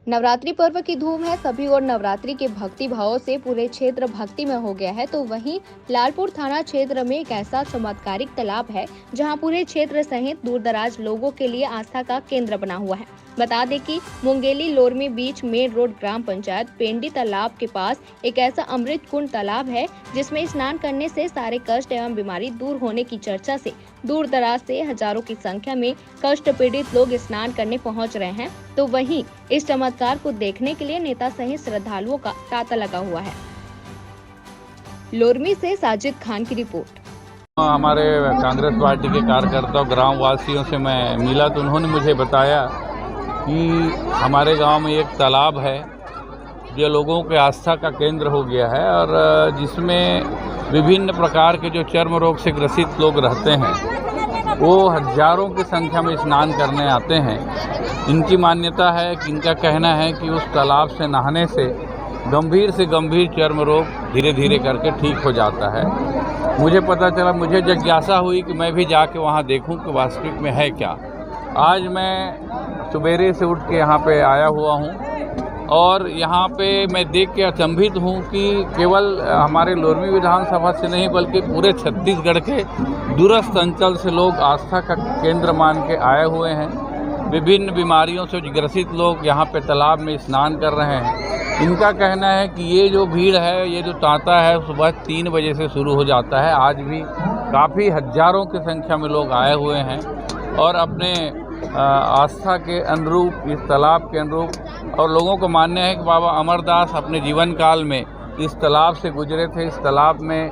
नवरात्रि पर्व की धूम है, सभी और नवरात्रि के भक्ति भावों से पूरे क्षेत्र भक्ति में हो गया है। तो वहीं लालपुर थाना क्षेत्र में एक ऐसा चमत्कारिक तालाब है जहां पूरे क्षेत्र सहित दूर दराज लोगों के लिए आस्था का केंद्र बना हुआ है। बता दें कि मुंगेली लोरमी बीच मेन रोड ग्राम पंचायत पेंडी तालाब के पास एक ऐसा अमृत कुंड तालाब है जिसमें स्नान करने से सारे कष्ट एवं बीमारी दूर होने की चर्चा से दूर दराज से हजारों की संख्या में कष्ट पीड़ित लोग स्नान करने पहुंच रहे हैं। तो वहीं इस चमत्कार को देखने के लिए नेता सहित श्रद्धालुओं का तांता लगा हुआ है। लोरमी से साजिद खान की रिपोर्ट। हमारे कांग्रेस पार्टी के कार्यकर्ताओं ग्राम वासियों से मैं मिला तो उन्होंने मुझे बताया कि हमारे गांव में एक तालाब है जो लोगों के आस्था का केंद्र हो गया है और जिसमें विभिन्न प्रकार के जो चर्म रोग से ग्रसित लोग रहते हैं वो हजारों की संख्या में स्नान करने आते हैं। इनकी मान्यता है कि इनका कहना है कि उस तालाब से नहाने से गंभीर चर्म रोग धीरे धीरे करके ठीक हो जाता है। मुझे पता चला, मुझे जिज्ञासा हुई कि मैं भी जाके वहाँ देखूं कि वास्तविक में है क्या। आज मैं सुबेरे से उठ के यहाँ पे आया हुआ हूँ और यहाँ पे मैं देख के अचंभित हूँ कि केवल हमारे लोरमी विधानसभा से नहीं बल्कि पूरे छत्तीसगढ़ के दूरस्थ अंचल से लोग आस्था का केंद्र मान के आए हुए हैं। विभिन्न बीमारियों से ग्रसित लोग यहाँ पे तालाब में स्नान कर रहे हैं। इनका कहना है कि ये जो भीड़ है, ये जो तांता है, सुबह 3 बजे से शुरू हो जाता है। आज भी काफ़ी हजारों की संख्या में लोग आए हुए हैं और अपने आस्था के अनुरूप इस तालाब के अनुरूप, और लोगों को मानना है कि बाबा अमरदास अपने जीवन काल में इस तालाब से गुजरे थे। इस तालाब में